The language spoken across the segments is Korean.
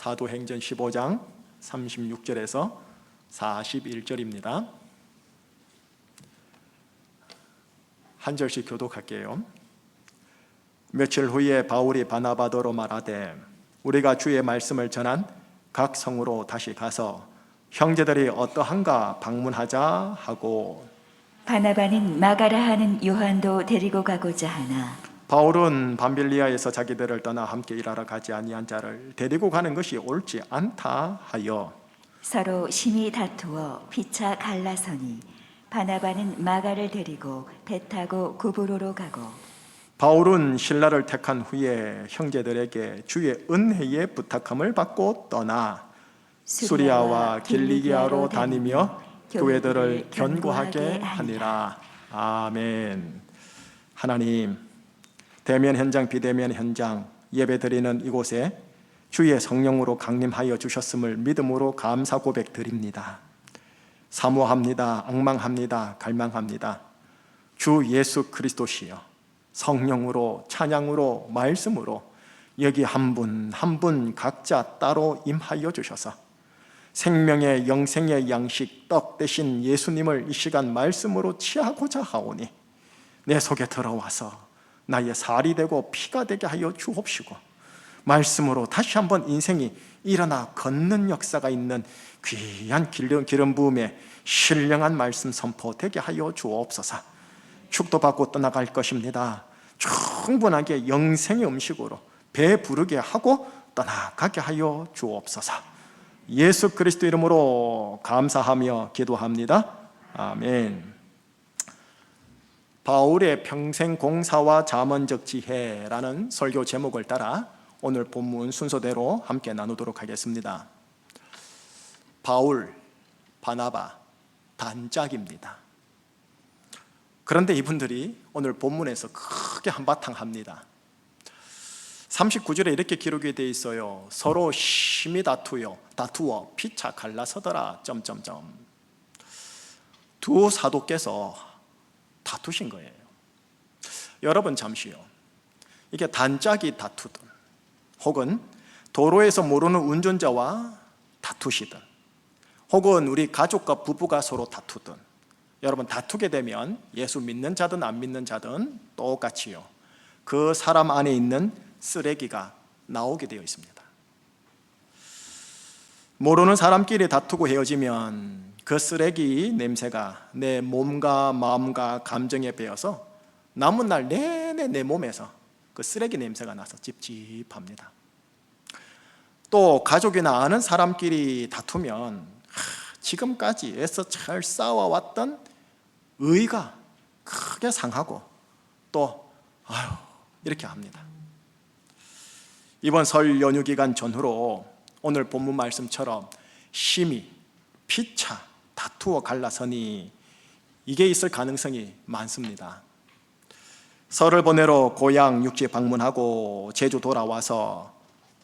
사도행전 15장 36절에서 41절입니다. 한 절씩 교독할게요. 며칠 후에 바울이 바나바더로 말하되 우리가 주의 말씀을 전한 각 성으로 다시 가서 형제들이 어떠한가 방문하자 하고, 바나바는 마가라 하는 요한도 데리고 가고자 하나 바울은 밤빌리아에서 자기들을 떠나 함께 일하러 가지 아니한 자를 데리고 가는 것이 옳지 않다 하여 서로 심히 다투어 피차 갈라서니 바나바는 마가를 데리고 배 타고 구브로로 가고, 바울은 신라를 택한 후에 형제들에게 주의 은혜에 부탁함을 받고 떠나 수리아와 길리기아로 다니며 교회들을 견고하게 하니라. 아멘. 하나님, 대면 현장 비대면 현장 예배드리는 이곳에 주의 성령으로 강림하여 주셨음을 믿음으로 감사 고백드립니다. 사모합니다. 앙망합니다. 갈망합니다. 주 예수 그리스도시여 성령으로 찬양으로 말씀으로 여기 한 분 한 분 각자 따로 임하여 주셔서 생명의 영생의 양식 떡 대신 예수님을 이 시간 말씀으로 취하고자 하오니 내 속에 들어와서 나의 살이 되고 피가 되게 하여 주옵시고 말씀으로 다시 한번 인생이 일어나 걷는 역사가 있는 귀한 기름 부음에 신령한 말씀 선포 되게 하여 주옵소서. 축도받고 떠나갈 것입니다. 충분하게 영생의 음식으로 배 부르게 하고 떠나가게 하여 주옵소서. 예수 그리스도 이름으로 감사하며 기도합니다. 아멘. 바울의 평생 공사와 잠언적 지혜라는 설교 제목을 따라 오늘 본문 순서대로 함께 나누도록 하겠습니다. 바울, 바나바, 단짝입니다. 그런데 이분들이 오늘 본문에서 크게 한바탕 합니다. 39절에 이렇게 기록이 되어 있어요. 서로 심히 다투어 피차 갈라서더라. 두 사도께서 다투신 거예요. 여러분 잠시요. 이게 단짝이 다투든 혹은 도로에서 모르는 운전자와 다투시든 혹은 우리 가족과 부부가 서로 다투든 여러분 다투게 되면 예수 믿는 자든 안 믿는 자든 똑같이요. 그 사람 안에 있는 쓰레기가 나오게 되어 있습니다. 모르는 사람끼리 다투고 헤어지면 그 쓰레기 냄새가 내 몸과 마음과 감정에 배어서 남은 날 내내 내 몸에서 그 쓰레기 냄새가 나서 찝찝합니다. 또 가족이나 아는 사람끼리 다투면 지금까지 애써 잘 싸워왔던 의가 크게 상하고 또 이렇게 합니다. 이번 설 연휴 기간 전후로 오늘 본문 말씀처럼 심히 피차 다투어 갈라서니 이게 있을 가능성이 많습니다. 설을 보내러 고향 육지 방문하고 제주 돌아와서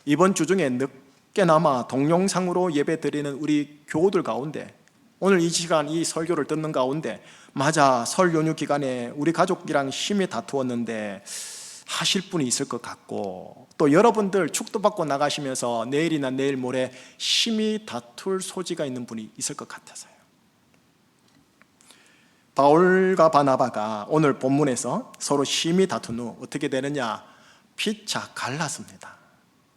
이번 주 중에 늦게나마 동영상으로 예배드리는 우리 교우들 가운데 오늘 이 시간 이 설교를 듣는 가운데 맞아 설 연휴 기간에 우리 가족이랑 심히 다투었는데 하실 분이 있을 것 같고 또 여러분들 축도받고 나가시면서 내일이나 내일 모레 심히 다툴 소지가 있는 분이 있을 것 같아서요. 바울과 바나바가 오늘 본문에서 서로 심히 다툰 후 어떻게 되느냐? 피차 갈랐습니다.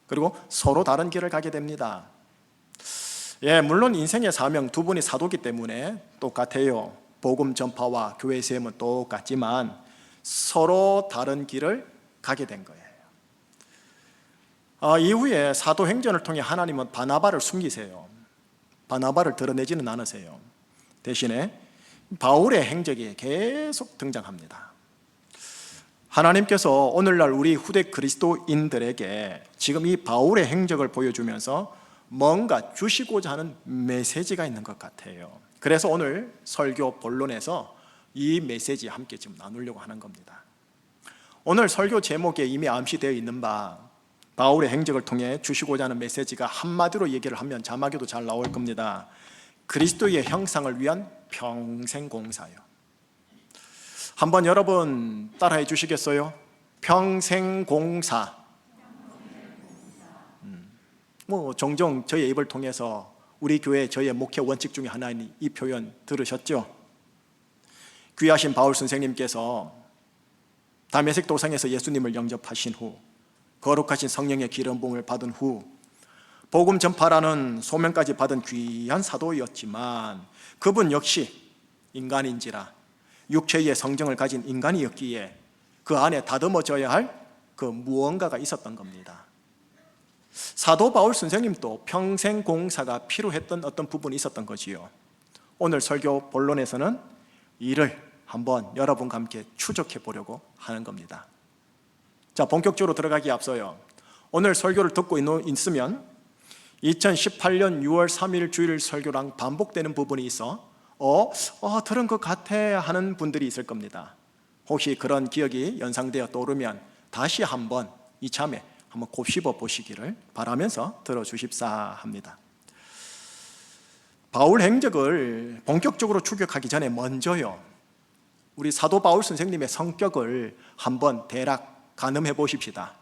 그리고 서로 다른 길을 가게 됩니다. 물론 인생의 사명 두 분이 사도기 때문에 똑같아요. 복음 전파와 교회 세움은 똑같지만 서로 다른 길을 가게 된 거예요. 이후에 사도행전을 통해 하나님은 바나바를 숨기세요. 바나바를 드러내지는 않으세요. 대신에 바울의 행적이 계속 등장합니다. 하나님께서 오늘날 우리 후대 그리스도인들에게 지금 이 바울의 행적을 보여주면서 뭔가 주시고자 하는 메시지가 있는 것 같아요. 그래서 오늘 설교 본론에서 이 메시지 함께 지금 나누려고 하는 겁니다. 오늘 설교 제목에 이미 암시되어 있는 바 바울의 행적을 통해 주시고자 하는 메시지가 한마디로 얘기를 하면 자막에도 잘 나올 겁니다. 그리스도의 형상을 위한 평생 공사요. 한번 여러분 따라해 주시겠어요? 평생 공사. 종종 저의 입을 통해서 우리 교회 저의 목회 원칙 중에 하나인 이 표현 들으셨죠? 귀하신 바울 선생님께서 다메섹 도상에서 예수님을 영접하신 후, 거룩하신 성령의 기름 부음을 받은 후 복음 전파라는 소명까지 받은 귀한 사도였지만 그분 역시 인간인지라 육체의 성정을 가진 인간이었기에 그 안에 다듬어져야 할 그 무언가가 있었던 겁니다. 사도 바울 선생님도 평생 공사가 필요했던 어떤 부분이 있었던 거지요. 오늘 설교 본론에서는 이를 한번 여러분과 함께 추적해 보려고 하는 겁니다. 자, 본격적으로 들어가기에 앞서요, 오늘 설교를 듣고 있으면 2018년 6월 3일 주일 설교랑 반복되는 부분이 있어 들은 것 같아 하는 분들이 있을 겁니다. 혹시 그런 기억이 연상되어 떠오르면 다시 한번 이참에 한번 곱씹어 보시기를 바라면서 들어주십사 합니다. 바울 행적을 본격적으로 추격하기 전에 먼저요, 우리 사도 바울 선생님의 성격을 한번 대략 가늠해 보십시다.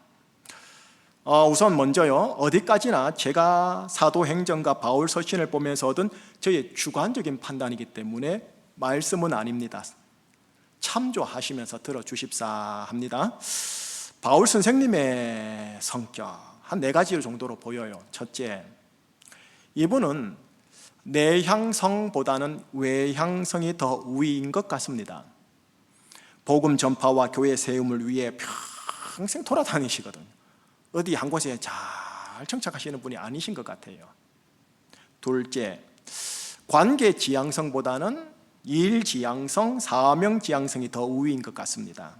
우선 먼저요, 어디까지나 제가 사도행전과 바울 서신을 보면서 얻은 저의 주관적인 판단이기 때문에 말씀은 아닙니다. 참조하시면서 들어주십사 합니다. 바울 선생님의 성격 한 4가지 정도로 보여요. 첫째, 이분은 내향성보다는 외향성이 더 우위인 것 같습니다. 복음 전파와 교회 세움을 위해 평생 돌아다니시거든요. 어디 한 곳에 잘 정착하시는 분이 아니신 것 같아요. 둘째, 관계 지향성보다는 일 지향성, 사명 지향성이 더 우위인 것 같습니다.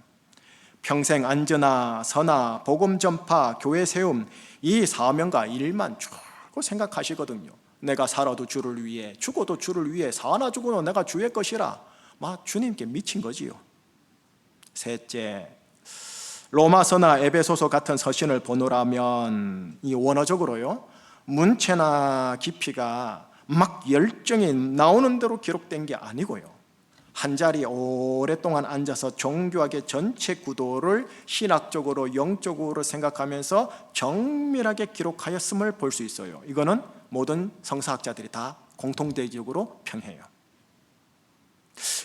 평생 안전하, 선하, 복음 전파, 교회 세움, 이 사명과 일만 쭉 생각하시거든요. 내가 살아도 주를 위해, 죽어도 주를 위해, 사나 죽어도 내가 주의 것이라, 주님께 미친 거지요. 셋째, 로마서나 에베소서 같은 서신을 보노라면 이 원어적으로요, 문체나 깊이가 막 열정이 나오는 대로 기록된 게 아니고요, 한 자리에 오랫동안 앉아서 정교하게 전체 구도를 신학적으로 영적으로 생각하면서 정밀하게 기록하였음을 볼 수 있어요. 이거는 모든 성서학자들이 다 공통적으로 평해요.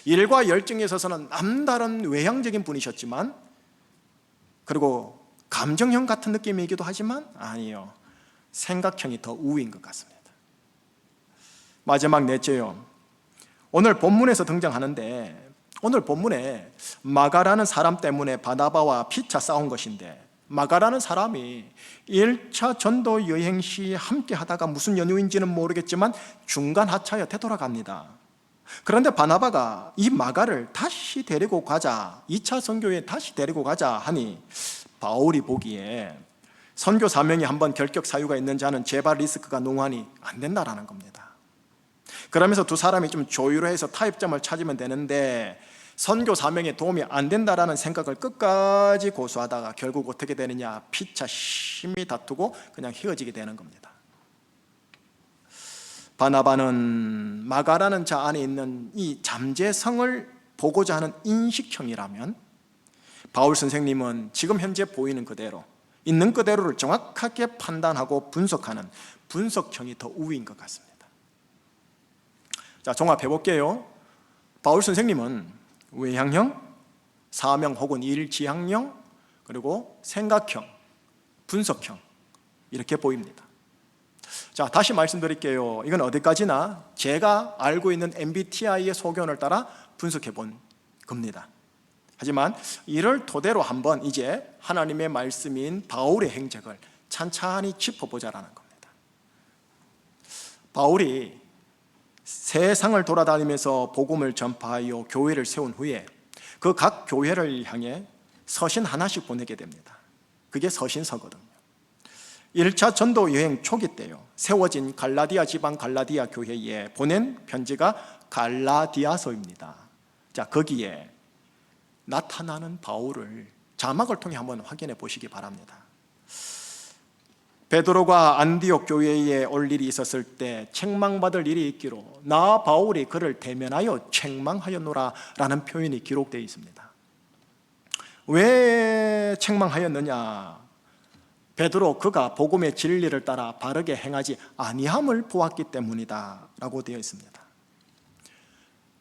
일과 열정에 있어서는 남다른 외향적인 분이셨지만, 그리고 감정형 같은 느낌이기도 하지만 아니요, 생각형이 더 우위인 것 같습니다. 마지막 넷째요, 오늘 본문에서 등장하는데, 오늘 본문에 마가라는 사람 때문에 바나바와 피차 싸운 것인데, 마가라는 사람이 1차 전도 여행 시 함께 하다가 무슨 연유인지는 모르겠지만 중간 하차여 되돌아갑니다. 그런데 바나바가 이 마가를 다시 데리고 가자, 2차 선교에 다시 데리고 가자 하니 바울이 보기에 선교 사명이 한번 결격 사유가 있는 자는 재발 리스크가 농하니 안 된다라는 겁니다. 그러면서 두 사람이 좀 조율을 해서 타협점을 찾으면 되는데, 선교 사명에 도움이 안 된다라는 생각을 끝까지 고수하다가 결국 어떻게 되느냐, 피차 심히 다투고 그냥 헤어지게 되는 겁니다. 바나바는 마가라는 자 안에 있는 이 잠재성을 보고자 하는 인식형이라면, 바울 선생님은 지금 현재 보이는 그대로, 있는 그대로를 정확하게 판단하고 분석하는 분석형이 더 우위인 것 같습니다. 자, 종합해 볼게요. 바울 선생님은 외향형, 사명 혹은 일지향형, 그리고 생각형, 분석형, 이렇게 보입니다. 자, 다시 말씀드릴게요. 이건 어디까지나 제가 알고 있는 MBTI의 소견을 따라 분석해 본 겁니다. 하지만 이를 토대로 한번 이제 하나님의 말씀인 바울의 행적을 찬찬히 짚어보자라는 겁니다. 바울이 세상을 돌아다니면서 복음을 전파하여 교회를 세운 후에 그 각 교회를 향해 서신 하나씩 보내게 됩니다. 그게 서신서거든요. 1차 전도 여행 초기 때요, 세워진 갈라디아 지방 갈라디아 교회에 보낸 편지가 갈라디아서입니다. 자, 거기에 나타나는 바울을 자막을 통해 한번 확인해 보시기 바랍니다. 베드로가 안디옥 교회에 올 일이 있었을 때 책망받을 일이 있기로 나 바울이 그를 대면하여 책망하였노라 라는 표현이 기록되어 있습니다. 왜 책망하였느냐? 베드로 그가 복음의 진리를 따라 바르게 행하지 아니함을 보았기 때문이다 라고 되어 있습니다.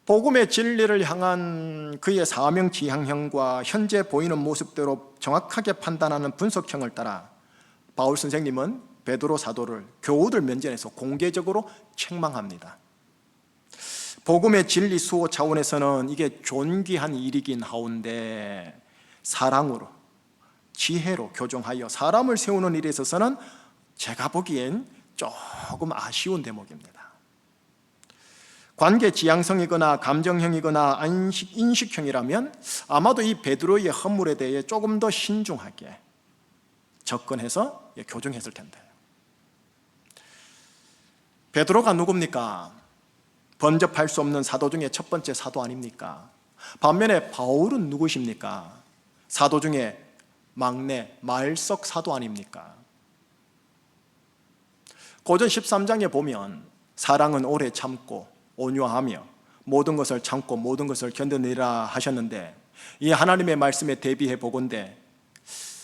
복음의 진리를 향한 그의 사명 지향형과 현재 보이는 모습대로 정확하게 판단하는 분석형을 따라 바울 선생님은 베드로 사도를 교우들 면전에서 공개적으로 책망합니다. 복음의 진리 수호 차원에서는 이게 존귀한 일이긴 하온데 사랑으로, 지혜로 교정하여 사람을 세우는 일에 있어서는 제가 보기엔 조금 아쉬운 대목입니다. 관계 지향성이거나 감정형이거나 인식형이라면 아마도 이 베드로의 허물에 대해 조금 더 신중하게 접근해서 교정했을 텐데, 베드로가 누굽니까? 번접할 수 없는 사도 중에 첫 번째 사도 아닙니까? 반면에 바울은 누구십니까? 사도 중에 막내 말석 사도 아닙니까? 고전 13장에 보면 사랑은 오래 참고 온유하며 모든 것을 참고 모든 것을 견뎌내라 하셨는데, 이 하나님의 말씀에 대비해 보건대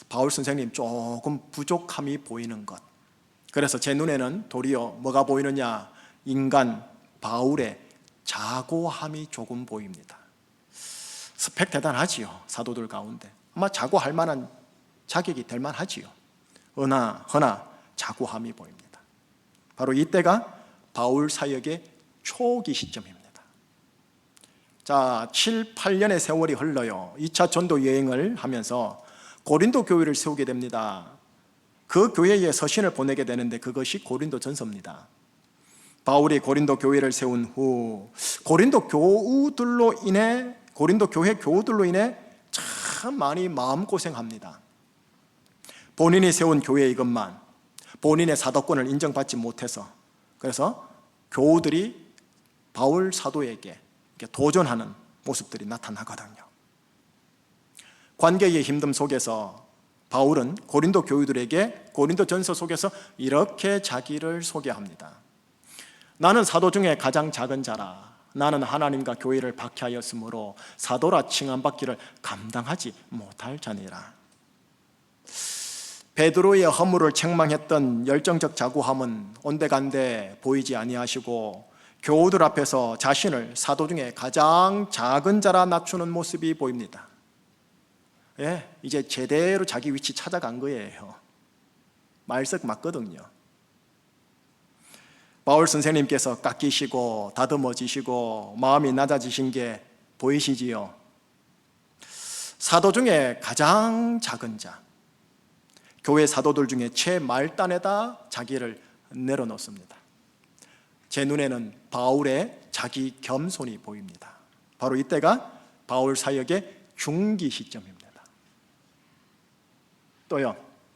바울 선생님 조금 부족함이 보이는 것. 그래서 제 눈에는 도리어 뭐가 보이느냐? 인간 바울의 자고함이 조금 보입니다. 스펙 대단하지요. 사도들 가운데 아마 자고할 만한 자격이 될 만하지요. 허나 자고함이 보입니다. 바로 이때가 바울 사역의 초기 시점입니다. 자, 7, 8년의 세월이 흘러요. 2차 전도 여행을 하면서 고린도 교회를 세우게 됩니다. 그 교회에 서신을 보내게 되는데 그것이 고린도 전서입니다. 바울이 고린도 교회를 세운 후 고린도 교회 교우들로 인해 참 많이 마음고생합니다. 본인이 세운 교회 이것만 본인의 사도권을 인정받지 못해서, 그래서 교우들이 바울 사도에게 도전하는 모습들이 나타나거든요. 관계의 힘듦 속에서 바울은 고린도 교우들에게 고린도 전서 속에서 이렇게 자기를 소개합니다. 나는 사도 중에 가장 작은 자라. 나는 하나님과 교회를 박해하였으므로 사도라 칭함받기를 감당하지 못할 자니라. 베드로의 허물을 책망했던 열정적 자고함은 온데간데 보이지 아니하시고 교우들 앞에서 자신을 사도 중에 가장 작은 자라 낮추는 모습이 보입니다. 이제 제대로 자기 위치 찾아간 거예요. 말석 맞거든요. 바울 선생님께서 깎이시고 다듬어지시고 마음이 낮아지신 게 보이시지요? 사도 중에 가장 작은 자, 교회 사도들 중에 최말단에다 자기를 내려놓습니다. 제 눈에는 바울의 자기 겸손이 보입니다. 바로 이때가 바울 사역의 중기 시점입니다. 또요,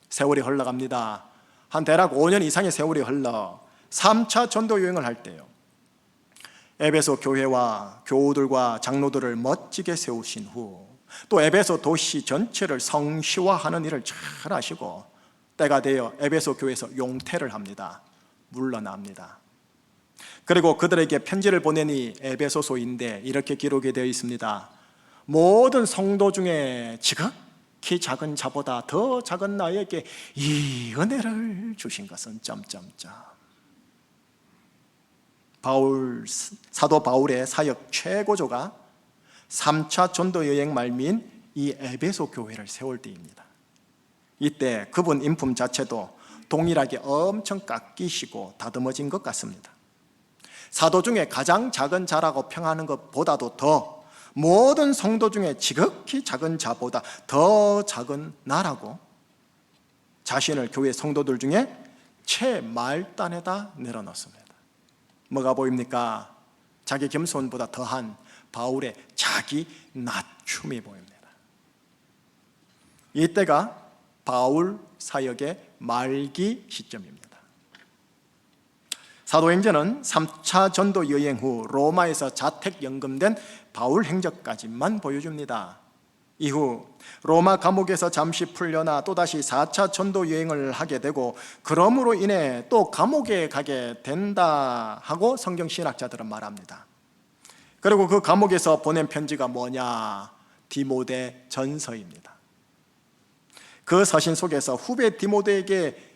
세월이 흘러갑니다. 한 대략 5년 이상의 세월이 흘러 3차 전도 여행을 할 때요, 에베소 교회와 교우들과 장로들을 멋지게 세우신 후 또 에베소 도시 전체를 성시화하는 일을 잘 하시고 때가 되어 에베소 교회에서 용퇴를 합니다. 물러납니다. 그리고 그들에게 편지를 보내니 에베소서인데 이렇게 기록이 되어 있습니다. 모든 성도 중에 지극히 작은 자보다 더 작은 나에게 이 은혜를 주신 것은 사도 바울의 사역 최고조가 3차 전도 여행 말미인 이 에베소 교회를 세울 때입니다. 이때 그분 인품 자체도 동일하게 엄청 깎이시고 다듬어진 것 같습니다. 사도 중에 가장 작은 자라고 평하는 것보다도 더 모든 성도 중에 지극히 작은 자보다 더 작은 나라고 자신을 교회 성도들 중에 최말단에다 내려놓습니다. 뭐가 보입니까? 자기 겸손보다 더한 바울의 자기 낮춤이 보입니다. 이때가 바울 사역의 말기 시점입니다. 사도행전은 3차 전도 여행 후 로마에서 자택 연금된 바울 행적까지만 보여줍니다. 이후 로마 감옥에서 잠시 풀려나 또다시 4차 전도 여행을 하게 되고 그러므로 인해 또 감옥에 가게 된다 하고 성경 신학자들은 말합니다. 그리고 그 감옥에서 보낸 편지가 뭐냐? 디모데 전서입니다. 그 서신 속에서 후배 디모데에게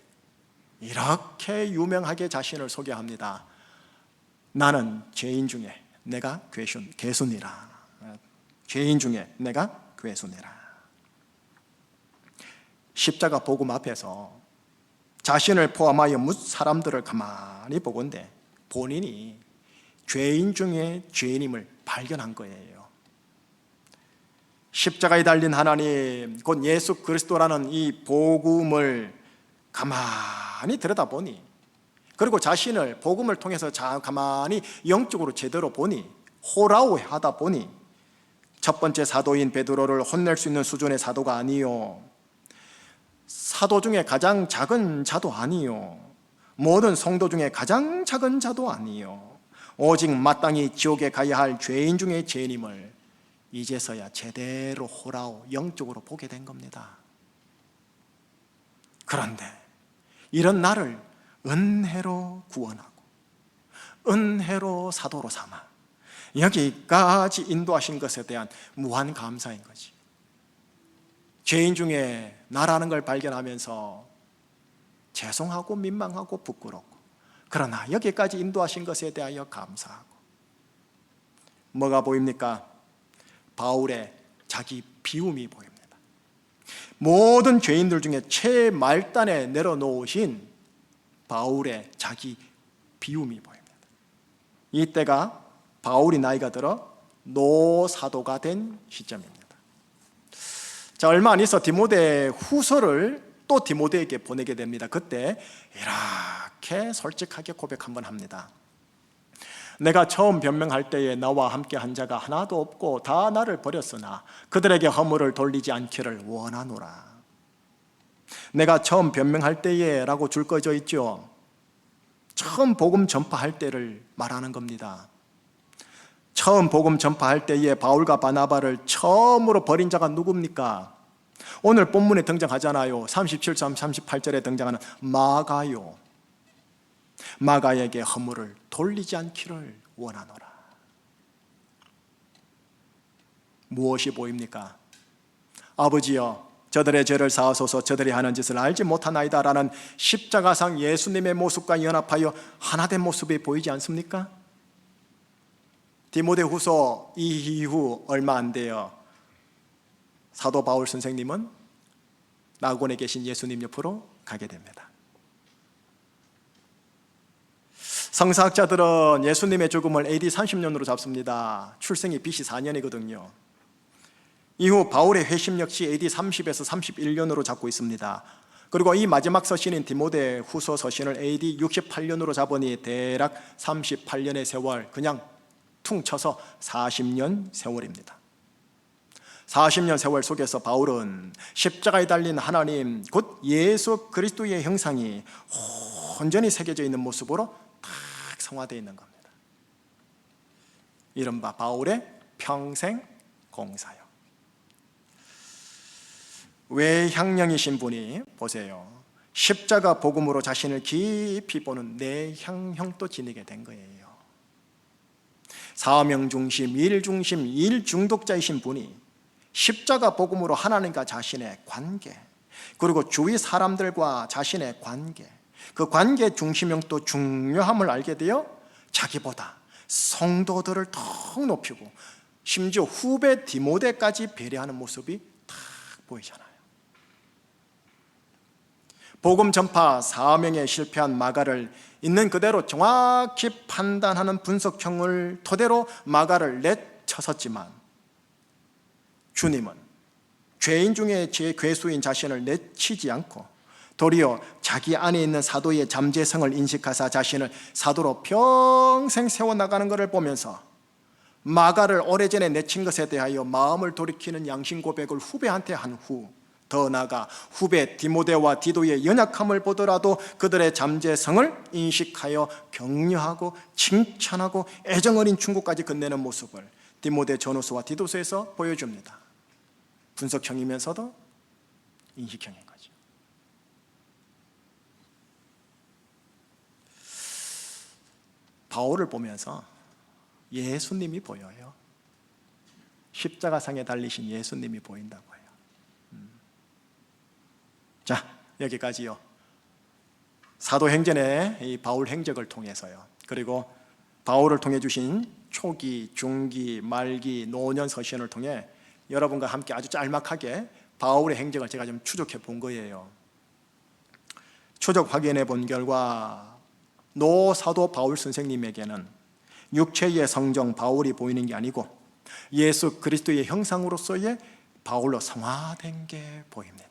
이렇게 유명하게 자신을 소개합니다. 나는 죄인 중에 내가 괴순이라. 죄인 중에 내가 괴순이라. 십자가 복음 앞에서 자신을 포함하여 뭇 사람들을 가만히 보건대 본인이 죄인 중에 죄인임을 발견한 거예요. 십자가에 달린 하나님, 곧 예수 그리스도라는 이 복음을 가만히 들여다보니, 그리고 자신을 복음을 통해서 가만히 영적으로 제대로 보니, 호라우 하다 보니, 첫 번째 사도인 베드로를 혼낼 수 있는 수준의 사도가 아니요, 사도 중에 가장 작은 자도 아니요, 모든 성도 중에 가장 작은 자도 아니요, 오직 마땅히 지옥에 가야 할 죄인 중에 죄인임을 이제서야 제대로 호라오 영적으로 보게 된 겁니다. 그런데 이런 나를 은혜로 구원하고 은혜로 사도로 삼아 여기까지 인도하신 것에 대한 무한 감사인 거지. 죄인 중에 나라는 걸 발견하면서 죄송하고 민망하고 부끄럽고, 그러나 여기까지 인도하신 것에 대하여 감사하고. 뭐가 보입니까? 바울의 자기 비움이 보입니다. 모든 죄인들 중에 최말단에 내려놓으신 바울의 자기 비움이 보입니다. 이때가 바울이 나이가 들어 노사도가 된 시점입니다. 자, 얼마 안 있어 디모데 후서를 또 디모데에게 보내게 됩니다. 그때 이렇게 솔직하게 고백 한번 합니다. 내가 처음 변명할 때에 나와 함께 한 자가 하나도 없고 다 나를 버렸으나 그들에게 허물을 돌리지 않기를 원하노라. 내가 처음 변명할 때에 라고 줄 꺼져 있죠. 처음 복음 전파할 때를 말하는 겁니다. 처음 복음 전파할 때에 바울과 바나바를 처음으로 버린 자가 누굽니까? 오늘 본문에 등장하잖아요. 37절 38절에 등장하는 마가요. 마가에게 허물을 돌리지 않기를 원하노라. 무엇이 보입니까? 아버지여, 저들의 죄를 사하소서, 저들이 하는 짓을 알지 못하나이다 라는 십자가상 예수님의 모습과 연합하여 하나된 모습이 보이지 않습니까? 디모데후서 이후 얼마 안 돼요. 사도 바울 선생님은 나곤에 계신 예수님 옆으로 가게 됩니다. 성사학자들은 예수님의 죽음을 AD 30년으로 잡습니다. 출생이 BC 4년이거든요. 이후 바울의 회심 역시 AD 30에서 31년으로 잡고 있습니다. 그리고 이 마지막 서신인 디모데 후서 서신을 AD 68년으로 잡으니 대략 38년의 세월, 그냥 퉁 쳐서 40년 세월입니다. 40년 세월 속에서 바울은 십자가에 달린 하나님, 곧 예수 그리스도의 형상이 온전히 새겨져 있는 모습으로 딱 성화되어 있는 겁니다. 이른바 바울의 평생 공사요. 외향령이신 분이 보세요. 십자가 복음으로 자신을 깊이 보는 내향형도 지니게 된 거예요. 사명 중심, 일 중심, 일 중독자이신 분이 십자가 복음으로 하나님과 자신의 관계, 그리고 주위 사람들과 자신의 관계, 그 관계 중심형도 중요함을 알게 되어 자기보다 성도들을 더 높이고 심지어 후배 디모데까지 배려하는 모습이 딱 보이잖아요. 복음 전파 사명에 실패한 마가를 있는 그대로 정확히 판단하는 분석형을 토대로 마가를 내쳤었지만, 주님은 죄인 중에 괴수인 자신을 내치지 않고 도리어 자기 안에 있는 사도의 잠재성을 인식하사 자신을 사도로 평생 세워나가는 것을 보면서 마가를 오래전에 내친 것에 대하여 마음을 돌이키는 양심 고백을 후배한테 한 후, 더 나아가 후배 디모데와 디도의 연약함을 보더라도 그들의 잠재성을 인식하여 격려하고 칭찬하고 애정 어린 충고까지 건네는 모습을 디모데 전후서와 디도서에서 보여줍니다. 분석형이면서도 인식형인 거죠. 바울을 보면서 예수님이 보여요. 십자가상에 달리신 예수님이 보인다고 해요. 자, 여기까지요. 사도행전의 이 바울 행적을 통해서요. 그리고 바울을 통해 주신 초기, 중기, 말기, 노년 서신을 통해 여러분과 함께 아주 짤막하게 바울의 행적을 제가 좀 추적해 본 거예요. 추적 확인해 본 결과 노 사도 바울 선생님에게는 육체의 성정 바울이 보이는 게 아니고 예수 그리스도의 형상으로서의 바울로 성화된 게 보입니다.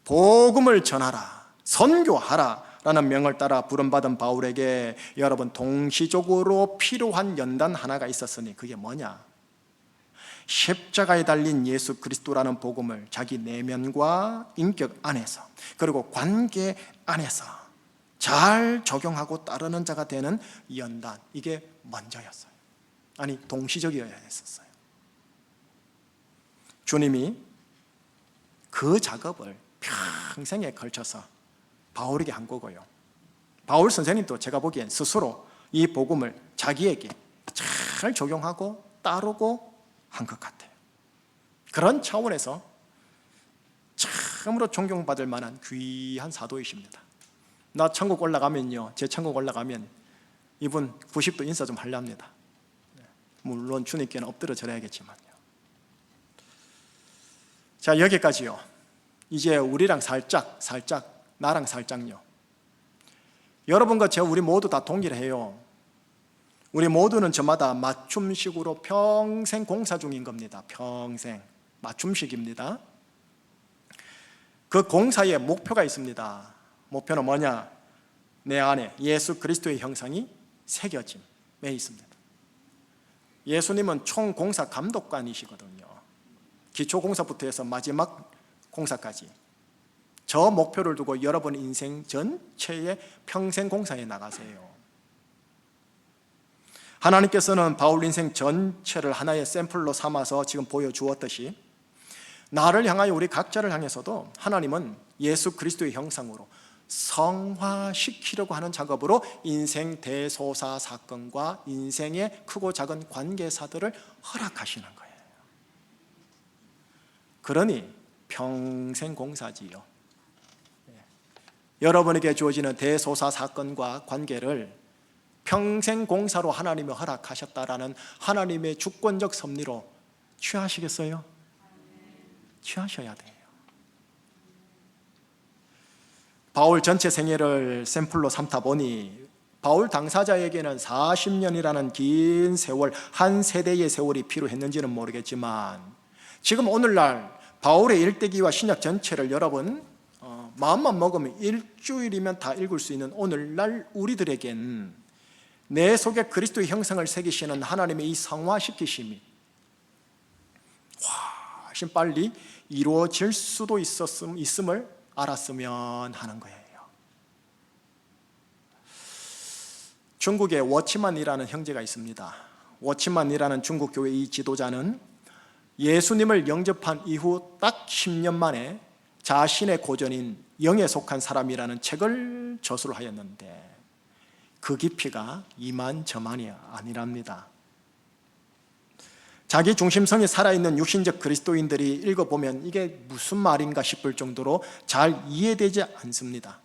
복음을 전하라, 선교하라 라는 명을 따라 부름받은 바울에게 여러분 동시적으로 필요한 연단 하나가 있었으니 그게 뭐냐? 십자가에 달린 예수 그리스도라는 복음을 자기 내면과 인격 안에서 그리고 관계 안에서 잘 적용하고 따르는 자가 되는 연단, 이게 먼저였어요. 아니, 동시적이어야 했었어요. 주님이 그 작업을 평생에 걸쳐서 바울에게 한 거고요. 바울 선생님도 제가 보기엔 스스로 이 복음을 자기에게 잘 적용하고 따르고 한 것 같아요. 그런 차원에서 참으로 존경받을 만한 귀한 사도이십니다. 나 천국 올라가면요, 제 천국 올라가면 이분 90도 인사 좀 하렵니다. 물론 주님께는 엎드려 절해야겠지만요. 자, 여기까지요. 이제 우리랑 살짝 나랑 살짝요. 여러분과 우리 모두 다 동일해요. 우리 모두는 저마다 맞춤식으로 평생 공사 중인 겁니다. 평생 맞춤식입니다. 그 공사의 목표가 있습니다. 목표는 뭐냐? 내 안에 예수 그리스도의 형상이 새겨짐에 있습니다. 예수님은 총 공사 감독관이시거든요. 기초공사부터 해서 마지막 공사까지 저 목표를 두고 여러분 인생 전체의 평생 공사에 나가세요. 하나님께서는 바울 인생 전체를 하나의 샘플로 삼아서 지금 보여주었듯이 나를 향하여 우리 각자를 향해서도 하나님은 예수 그리스도의 형상으로 성화시키려고 하는 작업으로 인생 대소사 사건과 인생의 크고 작은 관계사들을 허락하시는 거예요. 그러니 평생 공사지요. 여러분에게 주어지는 대소사 사건과 관계를 평생 공사로 하나님이 허락하셨다라는 하나님의 주권적 섭리로 취하시겠어요? 취하셔야 돼요. 바울 전체 생애를 샘플로 삼다 보니 바울 당사자에게는 40년이라는 긴 세월, 한 세대의 세월이 필요했는지는 모르겠지만 지금 오늘날 바울의 일대기와 신약 전체를 여러분 마음만 먹으면 일주일이면 다 읽을 수 있는 오늘날 우리들에겐 내 속에 그리스도의 형상을 새기시는 하나님의 이 성화시키심이 훨씬 빨리 이루어질 수도 있음을 알았으면 하는 거예요. 중국에 워치만이라는 형제가 있습니다. 워치만이라는 중국 교회 이 지도자는 예수님을 영접한 이후 딱 10년 만에 자신의 고전인 영에 속한 사람이라는 책을 저술을 하였는데 그 깊이가 이만저만이 아니랍니다. 자기 중심성이 살아있는 육신적 그리스도인들이 읽어보면 이게 무슨 말인가 싶을 정도로 잘 이해되지 않습니다.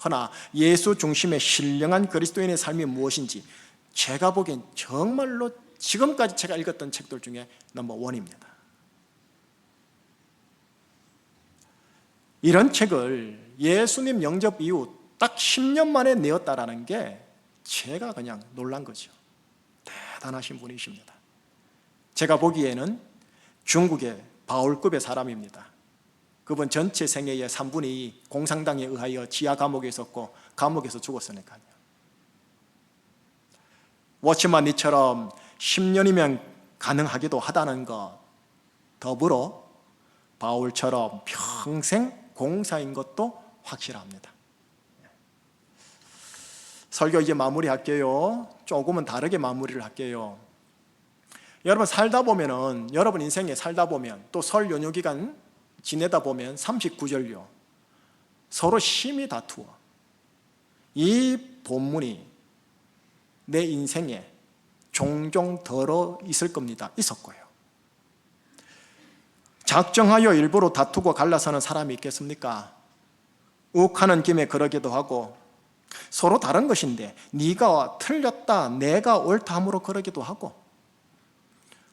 허나 예수 중심의 신령한 그리스도인의 삶이 무엇인지 제가 보기엔 정말로 지금까지 제가 읽었던 책들 중에 넘버원입니다. 이런 책을 예수님 영접 이후 딱 10년 만에 내었다라는 게 제가 그냥 놀란 거죠. 대단하신 분이십니다. 제가 보기에는 중국의 바울급의 사람입니다. 그분 전체 생애의 3분의 2 공산당에 의하여 지하 감옥에 있었고 감옥에서 죽었으니까요. 워치만 니처럼 10년이면 가능하기도 하다는 것 더불어 바울처럼 평생 공사인 것도 확실합니다. 설교 이제 마무리할게요. 조금은 다르게 마무리를 할게요. 여러분 살다 보면은 여러분 인생에 살다 보면 또 설 연휴 기간 지내다 보면 39절요. 서로 심히 다투어. 이 본문이 내 인생에 종종 들어 있을 겁니다. 있었고요. 작정하여 일부러 다투고 갈라서는 사람이 있겠습니까? 욱하는 김에 그러기도 하고, 서로 다른 것인데 네가 틀렸다 내가 옳다 함으로 그러기도 하고,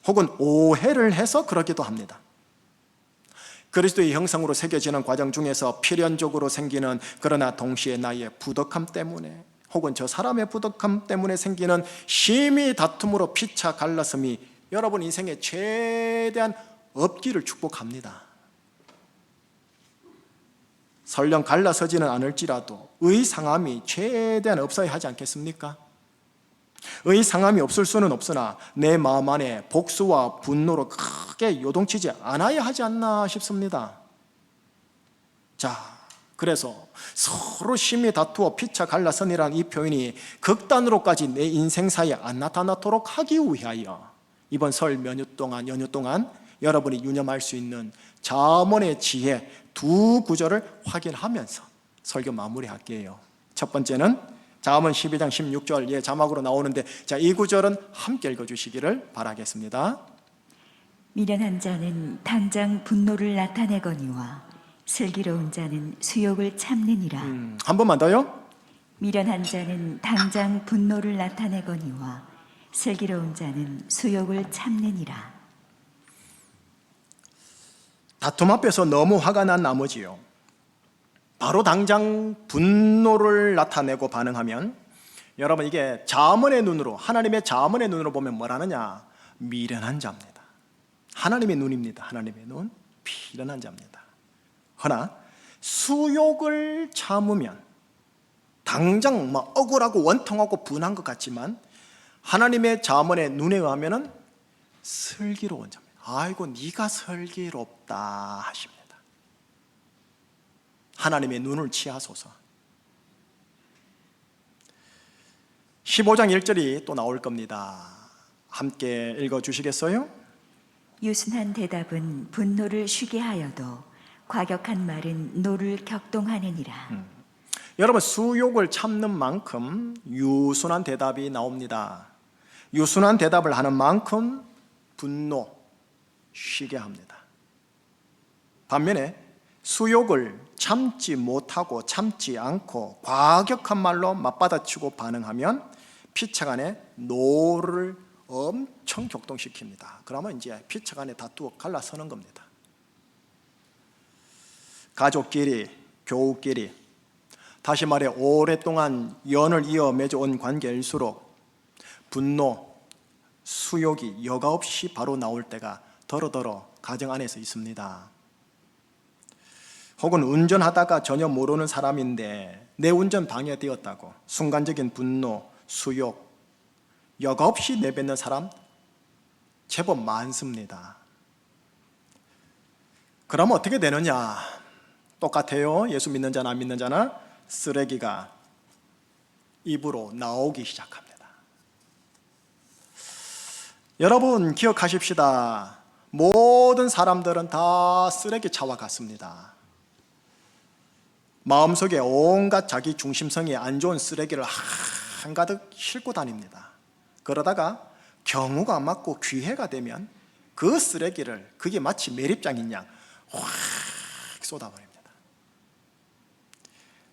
혹은 오해를 해서 그러기도 합니다. 그리스도의 형상으로 새겨지는 과정 중에서 필연적으로 생기는, 그러나 동시에 나의 부덕함 때문에 혹은 저 사람의 부덕함 때문에 생기는 심히 다툼으로 피차 갈라섬이 여러분 인생의 최대한 없기를 축복합니다. 설령 갈라서지는 않을지라도 의상함이 최대한 없어야 하지 않겠습니까? 의상함이 없을 수는 없으나 내 마음 안에 복수와 분노로 크게 요동치지 않아야 하지 않나 싶습니다. 자, 그래서 서로 심히 다투어 피차 갈라서니라는 이 표현이 극단으로까지 내 인생사에 안 나타나도록 하기 위하여 이번 설 연휴 동안 여러분이 유념할 수 있는 잠언의 지혜 두 구절을 확인하면서 설교 마무리할게요. 첫 번째는 잠언 12장 16절, 자막으로 나오는데, 자, 이 구절은 함께 읽어주시기를 바라겠습니다. 미련한 자는 당장 분노를 나타내거니와 슬기로운 자는 수욕을 참느니라. 한 번만 더요. 미련한 자는 당장 분노를 나타내거니와 슬기로운 자는 수욕을 참느니라. 다툼 앞에서 너무 화가 난 나머지요, 바로 당장 분노를 나타내고 반응하면, 여러분 이게 잠언의 눈으로, 하나님의 잠언의 눈으로 보면 뭐라느냐? 미련한 자입니다. 하나님의 눈입니다. 하나님의 눈, 미련한 자입니다. 허나 수욕을 참으면 당장 막 억울하고 원통하고 분한 것 같지만 하나님의 잠언의 눈에 의하면은 슬기로운 자입니다. 아이고 네가 슬기롭다 하십니다. 하나님의 눈을 취하소서. 15장 1절이 또 나올 겁니다. 함께 읽어주시겠어요? 유순한 대답은 분노를 쉬게 하여도 과격한 말은 노를 격동하느니라. 여러분, 수욕을 참는 만큼 유순한 대답이 나옵니다. 유순한 대답을 하는 만큼 분노 쉬게 합니다. 반면에 수욕을 참지 못하고 참지 않고 과격한 말로 맞받아치고 반응하면 피차간에 노를 엄청 격동시킵니다. 그러면 이제 피차간에 다투어 갈라서는 겁니다. 가족끼리, 교우끼리, 다시 말해 오랫동안 연을 이어 맺어온 관계일수록 분노, 수욕이 여과없이 바로 나올 때가 더러더러 가정 안에서 있습니다. 혹은 운전하다가 전혀 모르는 사람인데 내 운전 방해되었다고 순간적인 분노, 수욕 여과없이 내뱉는 사람 제법 많습니다. 그러면 어떻게 되느냐? 똑같아요. 예수 믿는 자나 안 믿는 자나 쓰레기가 입으로 나오기 시작합니다. 여러분 기억하십시다. 모든 사람들은 다 쓰레기차와 같습니다. 마음속에 온갖 자기 중심성이 안 좋은 쓰레기를 한가득 싣고 다닙니다. 그러다가 경우가 맞고 기회가 되면 그 쓰레기를 그게 마치 매립장인 양 확 쏟아버립니다.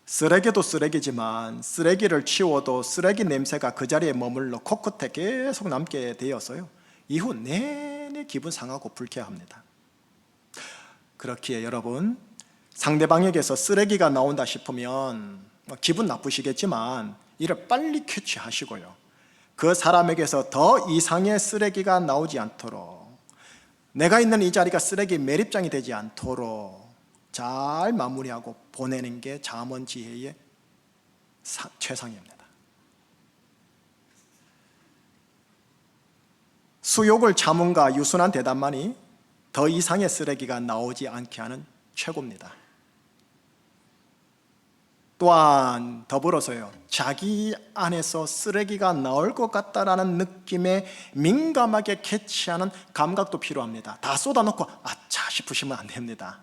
쓰레기도 쓰레기지만 쓰레기를 치워도 쓰레기 냄새가 그 자리에 머물러 코끝에 계속 남게 되어서요, 이후 내내 기분 상하고 불쾌합니다. 그렇기에 여러분, 상대방에게서 쓰레기가 나온다 싶으면 기분 나쁘시겠지만 이를 빨리 캐치하시고요, 그 사람에게서 더 이상의 쓰레기가 나오지 않도록, 내가 있는 이 자리가 쓰레기 매립장이 되지 않도록 잘 마무리하고 보내는 게 잠언 지혜의 최상입니다. 수욕을 참음과 유순한 대답만이 더 이상의 쓰레기가 나오지 않게 하는 최고입니다. 또한 더불어서요, 자기 안에서 쓰레기가 나올 것 같다라는 느낌에 민감하게 캐치하는 감각도 필요합니다. 다 쏟아놓고 아차 싶으시면 안 됩니다.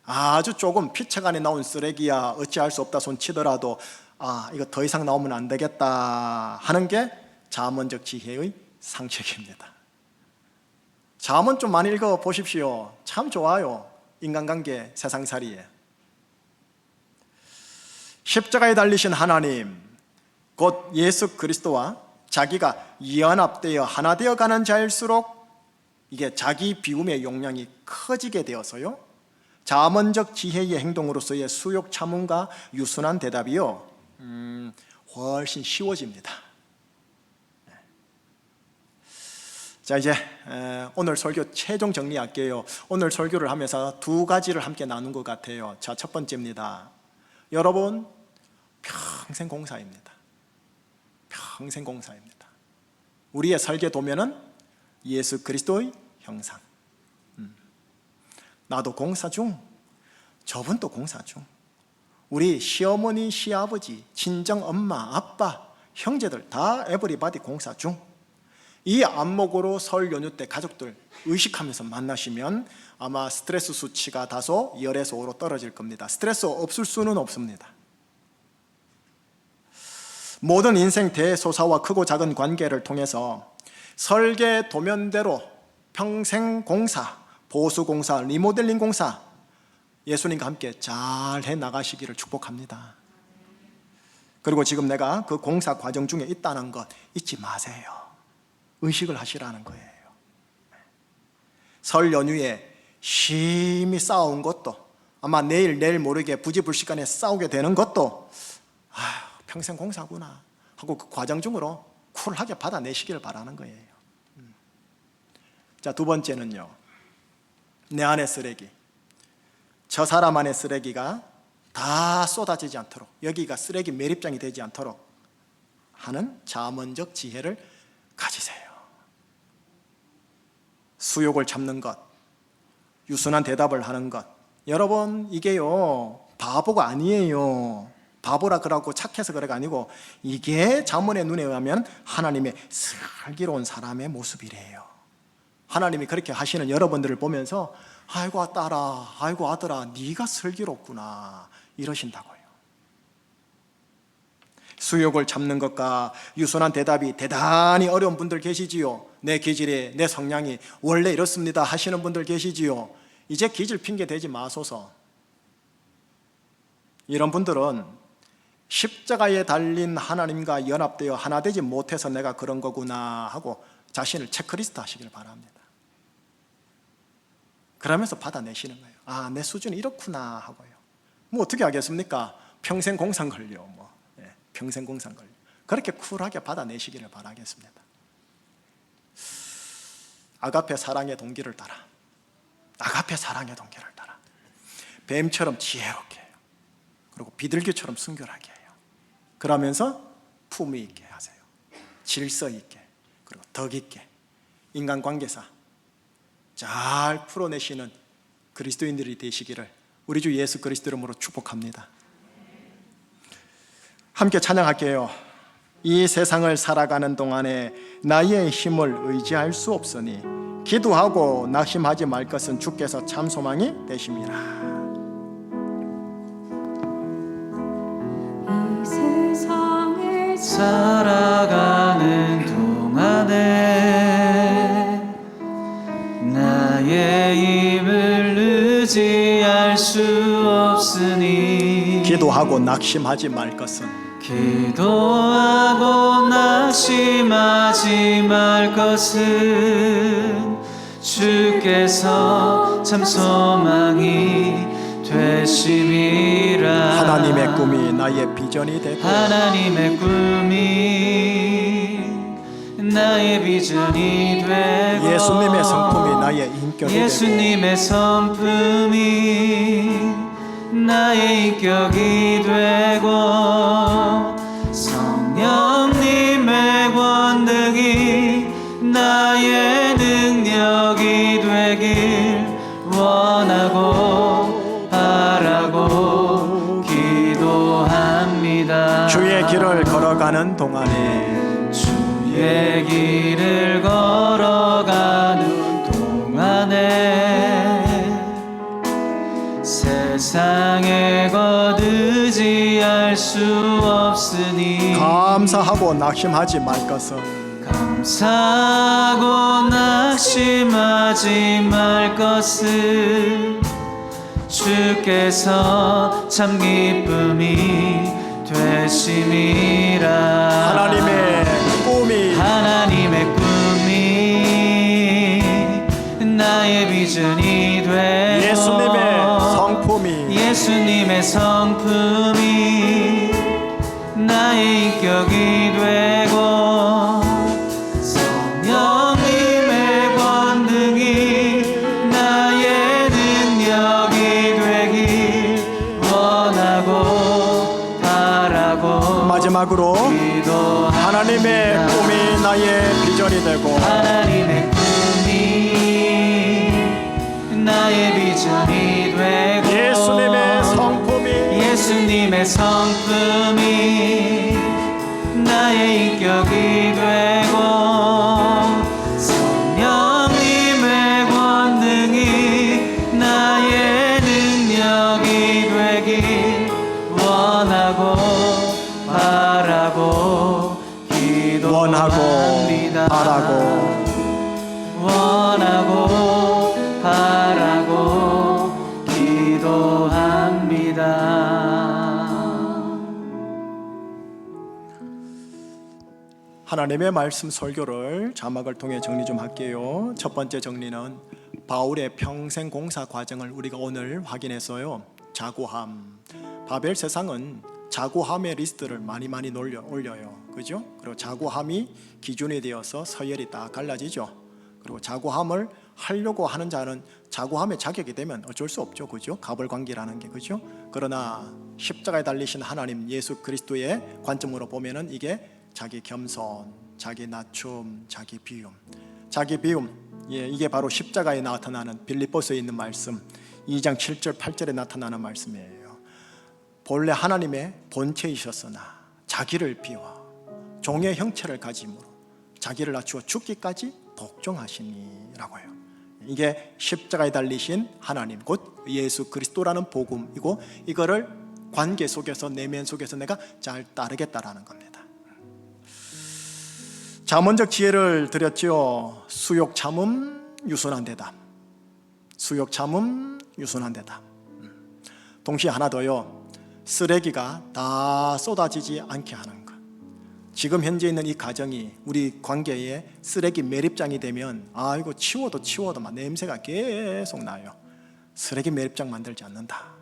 아주 조금 피차간에 나온 쓰레기야 어찌할 수 없다 손치더라도 이거 더 이상 나오면 안 되겠다 하는 게 잠언적 지혜의 상책입니다. 잠언 좀 많이 읽어 보십시오. 참 좋아요. 인간관계, 세상살이에. 십자가에 달리신 하나님, 곧 예수 그리스도와 자기가 연합되어 하나 되어가는 자일수록 이게 자기 비움의 용량이 커지게 되어서요, 자문적 지혜의 행동으로서의 수욕 참음과 유순한 대답이요, 훨씬 쉬워집니다. 자, 이제 오늘 설교 최종 정리할게요. 오늘 설교를 하면서 두 가지를 함께 나눈 것 같아요. 자, 첫 번째입니다. 여러분, 평생 공사입니다. 평생 공사입니다. 우리의 설계 도면은 예수 그리스도의 형상. 나도 공사 중, 저분도 공사 중. 우리 시어머니, 시아버지, 친정 엄마, 아빠, 형제들 다 에브리바디 공사 중. 이 안목으로 설 연휴 때 가족들 의식하면서 만나시면 아마 스트레스 수치가 다소 0에서 5로 떨어질 겁니다. 스트레스 없을 수는 없습니다. 모든 인생 대소사와 크고 작은 관계를 통해서 설계 도면대로 평생 공사, 보수 공사, 리모델링 공사 예수님과 함께 잘 해나가시기를 축복합니다. 그리고 지금 내가 그 공사 과정 중에 있다는 것 잊지 마세요. 의식을 하시라는 거예요. 설 연휴에 심히 싸운 것도, 아마 내일 모르게 부지불식간에 싸우게 되는 것도 평생 공사구나 하고 그 과정 중으로 쿨하게 받아내시기를 바라는 거예요. 자, 두 번째는요, 내 안의 쓰레기, 저 사람 안의 쓰레기가 다 쏟아지지 않도록, 여기가 쓰레기 매립장이 되지 않도록 하는 자문적 지혜를 가지세요. 수욕을 참는 것, 유순한 대답을 하는 것. 여러분, 이게요 바보가 아니에요. 바보라 그러고 착해서 그래가 아니고, 이게 자문의 눈에 의하면 하나님의 슬기로운 사람의 모습이래요. 하나님이 그렇게 하시는 여러분들을 보면서 아이고 딸아, 아이고 아들아, 네가 슬기롭구나 이러신다고요. 수욕을 참는 것과 유순한 대답이 대단히 어려운 분들 계시지요. 내 기질이, 내 성향이 원래 이렇습니다 하시는 분들 계시지요. 이제 기질 핑계 대지 마소서. 이런 분들은 십자가에 달린 하나님과 연합되어 하나 되지 못해서 내가 그런 거구나 하고 자신을 체크리스트 하시길 바랍니다. 그러면서 받아내시는 거예요. 아, 내 수준이 이렇구나 하고요. 뭐 어떻게 하겠습니까? 평생 공상 걸려. 평생 공상 걸려. 그렇게 쿨하게 받아내시기를 바라겠습니다. 아가페 사랑의 동기를 따라. 아가페 사랑의 동기를 따라. 뱀처럼 지혜롭게 해요. 그리고 비둘기처럼 순결하게 해요. 그러면서 품위 있게 하세요. 질서 있게, 그리고 덕 있게 인간관계사 잘 풀어내시는 그리스도인들이 되시기를 우리 주 예수 그리스도 이름으로 축복합니다. 함께 찬양할게요. 이 세상을 살아가는 동안에 나의 힘을 의지할 수 없으니 기도하고 낙심하지 말 것은 주께서 참 소망이 되심이라. 이 세상을 살아가는 동안에 나의 힘을 의지할 수 없으니 기도하고 낙심하지 말 것은 기도하고 낙심하지 말 것은 주께서 참 소망이 되심이라. 하나님의 꿈이 나의 비전이 되고 하나님의 꿈이 나의 비전이 되고 예수님의 성품이 나의 인격이 예수님의 성품이 나의 인격이 되고 성령님의 권능이 나의 능력이 되길 원하고 바라고 기도합니다. 주의 길을 걸어가는 동안에 주의 길을 걸어가는 동안에 세상에 곧 의지할 수 없으니 감사하고 낙심하지 말 것은 감사하고 낙심하지 말 것을 주께서 참 기쁨이 되심이라. 하나님의 꿈이 나의 비전이 되고 예수님의 성품이 나의 인격이 되고 성령님의 권능이 나의 능력이 되길 원하고 바라고 마지막으로 하나님의 꿈이 나의 비전이 되고 하나님의 꿈이 나의 비전이 되고 예수님의 성품이 나의 인격이 되고 성령님의 권능이 나의 능력이 되길 원하고 바라고 기도합니다. 원하고 바라고 기도합니다. 하나님의 말씀 설교를 자막을 통해 정리 좀 할게요. 첫 번째 정리는 바울의 평생 공사 과정을 우리가 오늘 확인했어요. 자고함. 바벨 세상은 자고함의 리스트를 많이 올려요. 그죠? 그리고 자고함이 기준이 되어서 서열이 딱 갈라지죠. 그리고 자고함을 하려고 하는 자는 자고함의 자격이 되면 어쩔 수 없죠. 그죠? 가벌관계라는 게. 그죠? 그러나 십자가에 달리신 하나님 예수 그리스도의 관점으로 보면은 이게 자기 겸손, 자기 낮춤, 자기 비움. 예, 이게 바로 십자가에 나타나는 빌립보서에 있는 말씀 2장 7절 8절에 나타나는 말씀이에요. 본래 하나님의 본체이셨으나 자기를 비워 종의 형체를 가짐으로 자기를 낮추어 죽기까지 복종하시니라고요. 이게 십자가에 달리신 하나님 곧 예수 그리스도라는 복음이고 이거를 관계 속에서 내면 속에서 내가 잘 따르겠다라는 겁니다. 잠언적 지혜를 드렸지요. 수욕 참음 유순한 대답. 수욕 참음 유순한 대답. 동시에 하나 더요. 쓰레기가 다 쏟아지지 않게 하는 것. 지금 현재 있는 이 가정이 우리 관계에 쓰레기 매립장이 되면 이거 치워도 막 냄새가 계속 나요. 쓰레기 매립장 만들지 않는다.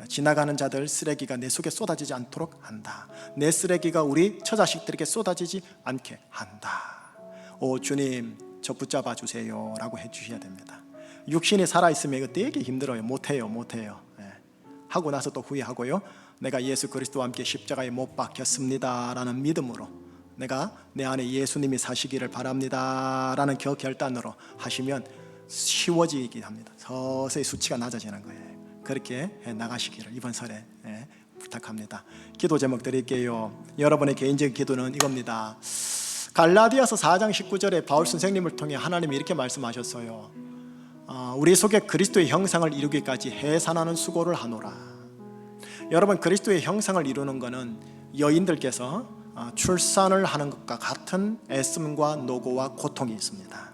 지나가는 자들 쓰레기가 내 속에 쏟아지지 않도록 한다. 내 쓰레기가 우리 처자식들에게 쏟아지지 않게 한다. 오 주님 저 붙잡아 주세요 라고 해주셔야 됩니다. 육신이 살아있으면 이거 되게 힘들어요. 못해요. 하고 나서 또 후회하고요. 내가 예수 그리스도와 함께 십자가에 못 박혔습니다 라는 믿음으로 내가 내 안에 예수님이 사시기를 바랍니다 라는 결단으로 하시면 쉬워지긴 합니다. 서서히 수치가 낮아지는 거예요. 그렇게 나가시기를 이번 설에 부탁합니다. 기도 제목 드릴게요. 여러분의 개인적인 기도는 이겁니다. 갈라디아서 4장 19절에 바울 선생님을 통해 하나님이 이렇게 말씀하셨어요. 우리 속에 그리스도의 형상을 이루기까지 해산하는 수고를 하노라. 여러분 그리스도의 형상을 이루는 것은 여인들께서 출산을 하는 것과 같은 애씀과 노고와 고통이 있습니다.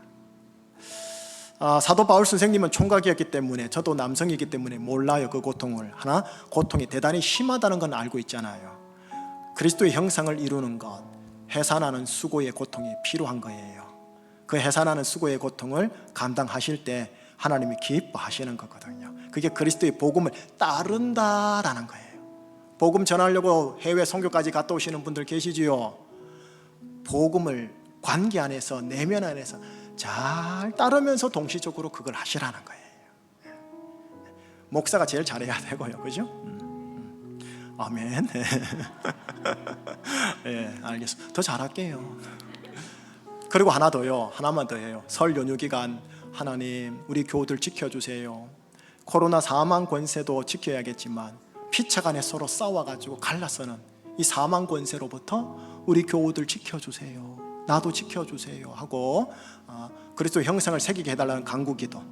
사도 바울 선생님은 총각이었기 때문에 저도 남성이기 때문에 몰라요. 그 고통을. 하나 고통이 대단히 심하다는 건 알고 있잖아요. 그리스도의 형상을 이루는 것 해산하는 수고의 고통이 필요한 거예요. 그 해산하는 수고의 고통을 감당하실 때 하나님이 기뻐하시는 거거든요. 그게 그리스도의 복음을 따른다라는 거예요. 복음 전하려고 해외 선교까지 갔다 오시는 분들 계시지요. 복음을 관계 안에서 내면 안에서 잘 따르면서 동시적으로 그걸 하시라는 거예요. 목사가 제일 잘해야 되고요. 그죠? 아멘. 알겠습니다. 더 잘할게요. 그리고 하나 더요. 하나만 더 해요. 설 연휴 기간 하나님 우리 교우들 지켜주세요. 코로나 사망 권세도 지켜야겠지만 피차간에 서로 싸워가지고 갈라서는 이 사망 권세로부터 우리 교우들 지켜주세요. 나도 지켜주세요 하고 그리스도 형상을 새기게 해달라는 간구기도,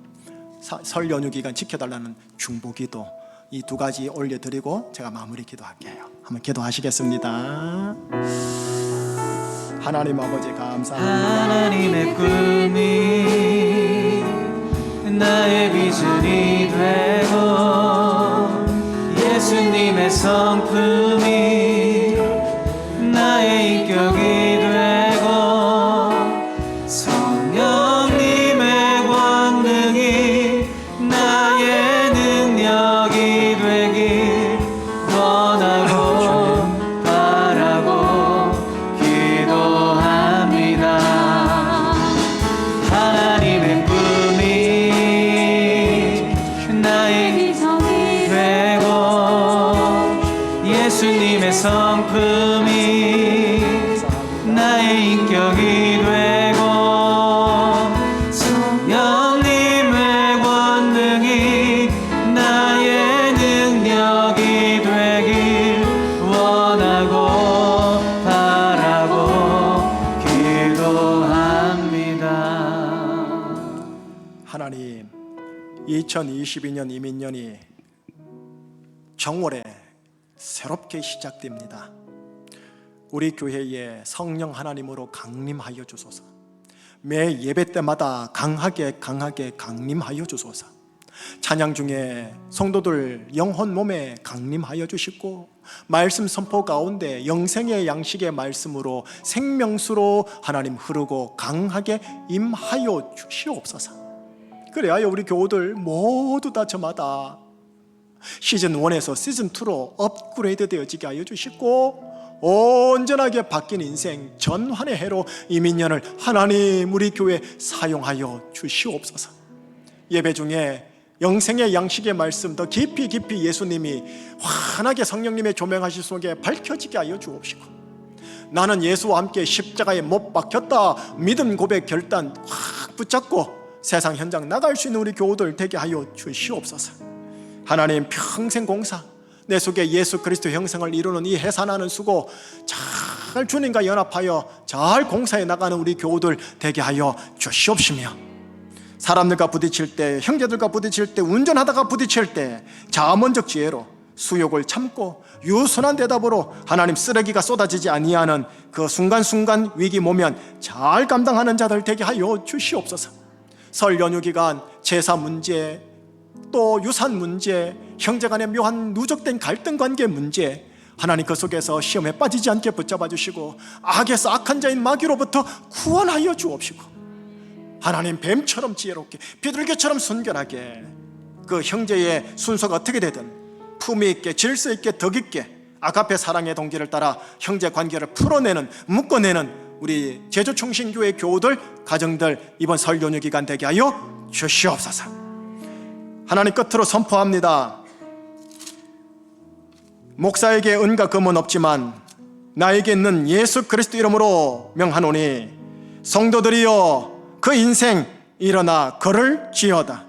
설 연휴 기간 지켜달라는 중보기도, 이 두 가지 올려드리고 제가 마무리 기도할게요. 한번 기도하시겠습니다. 하나님 아버지 감사합니다. 하나님의 꿈이 나의 비전이 되고 예수님의 성품이 나의 인격이 되고 성령님의 권능이 나의 능력이 되길 원하고 바라고 기도합니다. 하나님의 꿈이 나의 비전이 되고 예수님의 성품이 나의 인격이 되고 성령님의 권능이 나의 능력이 되길 원하고 바라고 기도합니다. 하나님, 2022년 이민년이 정월에 새롭게 시작됩니다. 우리 교회에 성령 하나님으로 강림하여 주소서. 매 예배 때마다 강하게 강림하여 주소서. 찬양 중에 성도들 영혼 몸에 강림하여 주시고 말씀 선포 가운데 영생의 양식의 말씀으로 생명수로 하나님 흐르고 강하게 임하여 주시옵소서. 그래야 우리 교우들 모두 다 저마다 시즌 1에서 시즌 2로 업그레이드 되어지게 하여 주시고 온전하게 바뀐 인생 전환의 해로 이민년을 하나님 우리 교회 사용하여 주시옵소서. 예배 중에 영생의 양식의 말씀 더 깊이 예수님이 환하게 성령님의 조명하실 속에 밝혀지게 하여 주옵시고 나는 예수와 함께 십자가에 못 박혔다 믿음 고백 결단 확 붙잡고 세상 현장 나갈 수 있는 우리 교우들 되게 하여 주시옵소서. 하나님 평생 공사 내 속에 예수 그리스도 형상을 이루는 이 해산하는 수고 잘 주님과 연합하여 잘 공사해 나가는 우리 교우들 되게 하여 주시옵시며 사람들과 부딪힐 때 형제들과 부딪힐 때 운전하다가 부딪힐 때 자문적 지혜로 수욕을 참고 유순한 대답으로 하나님 쓰레기가 쏟아지지 아니하는 그 순간순간 위기 모면 잘 감당하는 자들 되게 하여 주시옵소서. 설 연휴 기간 제사 문제 또 유산 문제 형제간의 묘한 누적된 갈등 관계 문제 하나님 그 속에서 시험에 빠지지 않게 붙잡아 주시고 악에서 악한 자인 마귀로부터 구원하여 주옵시고 하나님 뱀처럼 지혜롭게 비둘기처럼 순결하게 그 형제의 순서가 어떻게 되든 품위 있게 질서 있게 덕 있게 아가페 사랑의 동기를 따라 형제 관계를 풀어내는 묶어내는 우리 제주총신교회 교우들 가정들 이번 설 연휴 기간 되게 하여 주시옵소서. 하나님 끝으로 선포합니다. 목사에게 은과 금은 없지만 나에게 있는 예수 그리스도 이름으로 명하노니 성도들이여 그 인생 일어나 걸을지어다.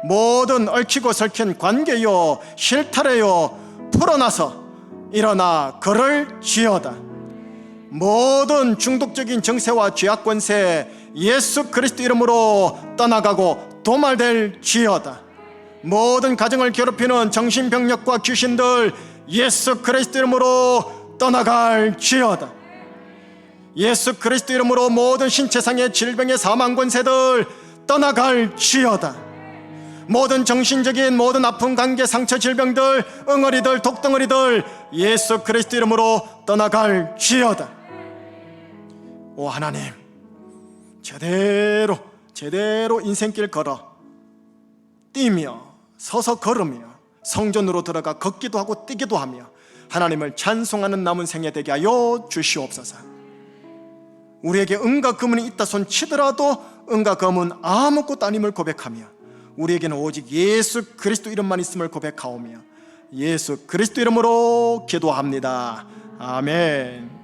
모든 얽히고 설킨 관계요 실타래요 풀어나서 일어나 걸을지어다. 모든 중독적인 정세와 죄악 권세 예수 그리스도 이름으로 떠나가고 도말될지어다. 모든 가정을 괴롭히는 정신병력과 귀신들 예수 그리스도 이름으로 떠나갈지어다. 예수 그리스도 이름으로 모든 신체상의 질병의 사망 권세들 떠나갈지어다. 모든 정신적인 모든 아픈 관계 상처 질병들 응어리들 독덩어리들 예수 그리스도 이름으로 떠나갈지어다. 오 하나님 제대로 인생길 걸어 뛰며 서서 걸으며 성전으로 들어가 걷기도 하고 뛰기도 하며 하나님을 찬송하는 남은 생애 되게 하여 주시옵소서. 우리에게 은과 금은이 있다 손 치더라도 은과 금은 아무것도 아님을 고백하며 우리에게는 오직 예수 그리스도 이름만 있음을 고백하오며 예수 그리스도 이름으로 기도합니다. 아멘.